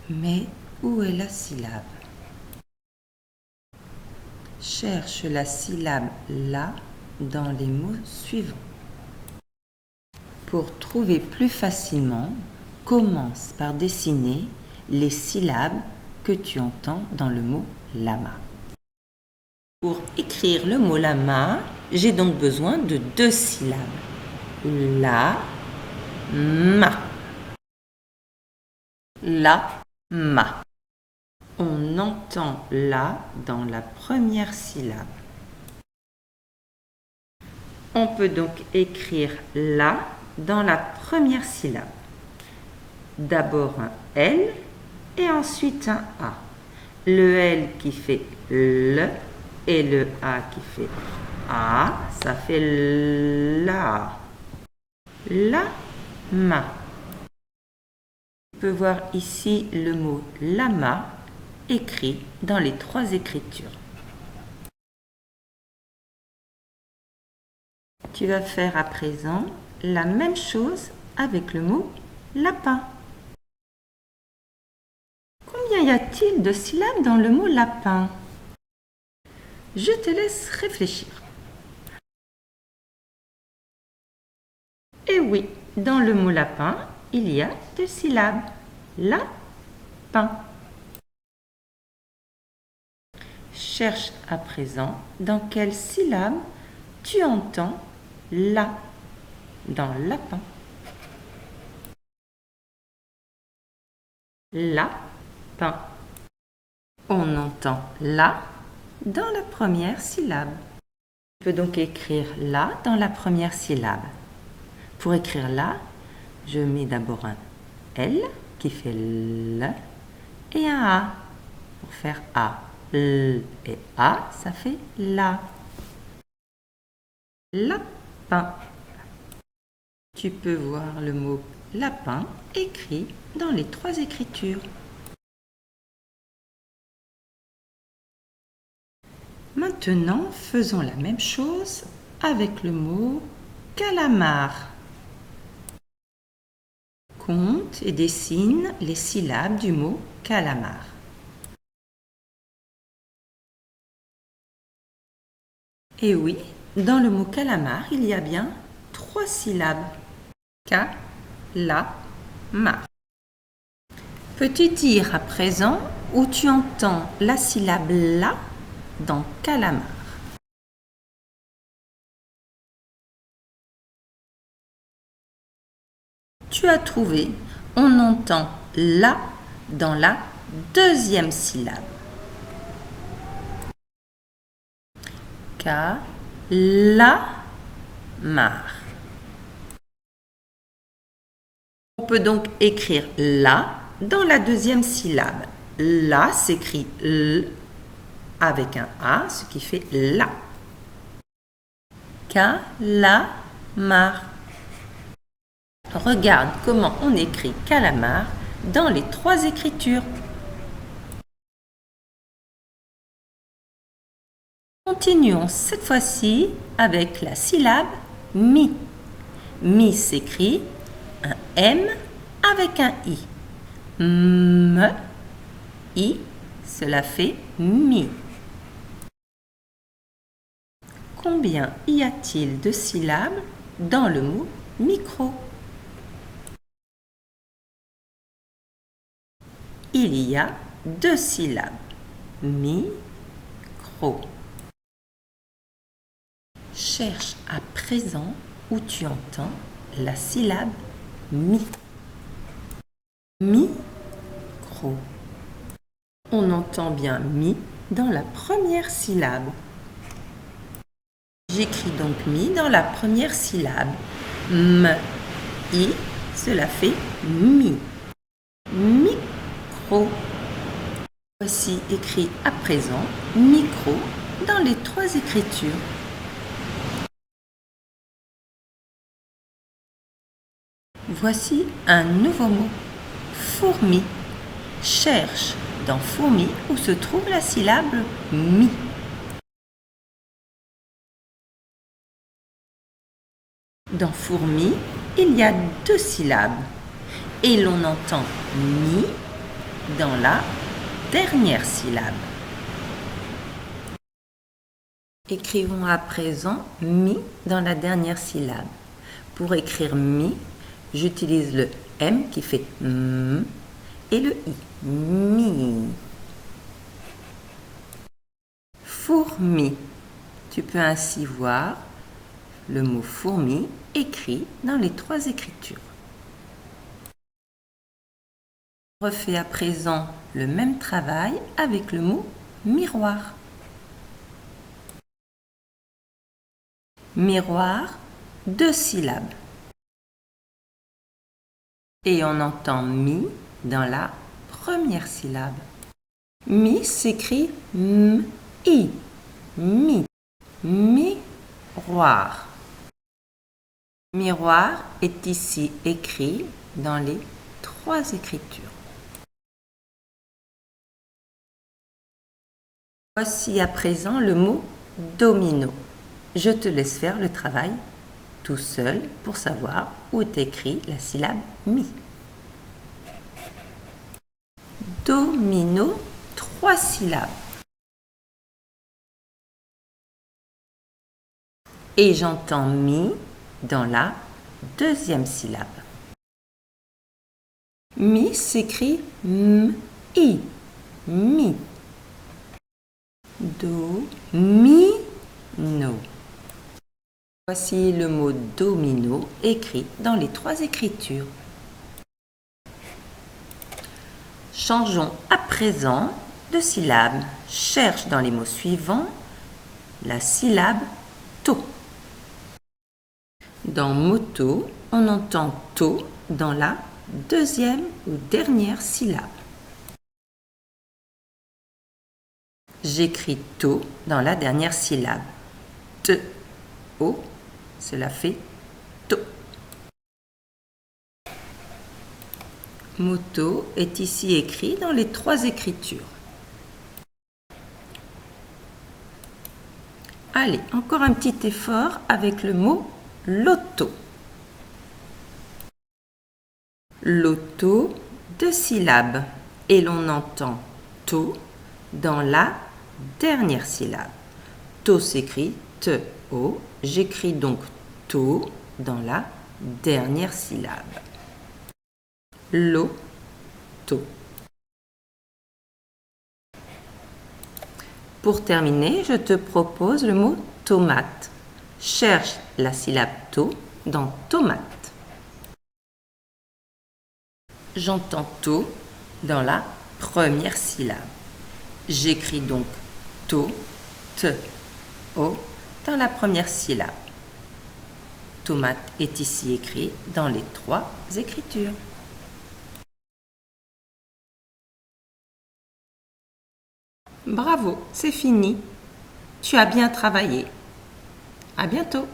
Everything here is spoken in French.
Mais où est la syllabe? Cherche la syllabe là dans les mots suivants. Pour trouver plus facilement, commence par dessiner les syllabes que tu entends dans le mot lama. Pour écrire le mot lama, j'ai donc besoin de 2 syllabes. La, ma. La, ma. On entend la dans la première syllabe. On peut donc écrire la dans la première syllabe. D'abord un L et ensuite un A. Le L qui fait L et le A qui fait A, ça fait la. La, ma. Tu peux voir ici le mot lama écrit dans les 3 écritures. Tu vas faire à présent la même chose avec le mot lapin. Combien y a-t-il de syllabes dans le mot lapin? Je te laisse réfléchir. Et oui, dans le mot lapin, il y a 2 syllabes. Lapin. Cherche à présent dans quelle syllabe tu entends la dans lapin. Lapin. On entend la dans la première syllabe. Tu peux donc écrire la dans la première syllabe. Pour écrire la, je mets d'abord un L qui fait L et un A pour faire A. L et A, ça fait la. Lapin. Tu peux voir le mot lapin écrit dans les 3 écritures. Maintenant, faisons la même chose avec le mot calamar. Compte et dessine les syllabes du mot calamar. Et oui, dans le mot calamar, il y a bien 3 syllabes. Ca-la-mar. Peux-tu dire à présent où tu entends la syllabe la dans calamar? Tu as trouvé, on entend la dans la 2e syllabe. Ca-la-mar. On peut donc écrire la dans la 2e syllabe. La s'écrit L avec un A, ce qui fait la. Calamar. Regarde comment on écrit calamar dans les 3 écritures. Continuons cette fois-ci avec la syllabe mi. Mi s'écrit un M avec un I. M, I, cela fait mi. Combien y a-t-il de syllabes dans le mot micro? Il y a 2 syllabes. Micro. Cherche à présent où tu entends la syllabe mi. Micro. On entend bien mi dans la première syllabe. J'écris donc mi dans la première syllabe. M, I, cela fait mi. Micro. Voici écrit à présent micro dans les 3 écritures. Voici un nouveau mot, fourmi. Cherche dans fourmi où se trouve la syllabe mi. Dans fourmi, il y a 2 syllabes et l'on entend mi dans la dernière syllabe. Écrivons à présent mi dans la dernière syllabe. Pour écrire mi, j'utilise le M qui fait M et le I. Mi. Fourmi. Tu peux ainsi voir le mot fourmi écrit dans les 3 écritures. On refait à présent le même travail avec le mot miroir. Miroir, 2 syllabes. Et on entend mi dans la première syllabe. Mi s'écrit m-i. Mi. Miroir. Miroir est ici écrit dans les 3 écritures. Voici à présent le mot domino. Je te laisse faire le travail tout seul pour savoir où est écrit la syllabe mi. Domino, 3 syllabes. Et j'entends mi dans la deuxième syllabe. Mi s'écrit m-i. Mi. Do, mi, no. Voici le mot domino écrit dans les 3 écritures. Changeons à présent de syllabe. Cherche dans les mots suivants la syllabe to. Dans moto, on entend to dans la deuxième ou dernière syllabe. J'écris to dans la dernière syllabe. Te, o, cela fait to. Moto est ici écrit dans les 3 écritures. Allez, encore un petit effort avec le mot loto. Loto, 2 syllabes. Et l'on entend to dans la dernière syllabe. To s'écrit te-o. J'écris donc to dans la dernière syllabe. Loto. Pour terminer, je te propose le mot tomate. Cherche la syllabe to dans tomate. J'entends to dans la première syllabe. J'écris donc to, te-o dans la première syllabe. Tomate est ici écrit dans les 3 écritures. Bravo, c'est fini. Tu as bien travaillé. À bientôt.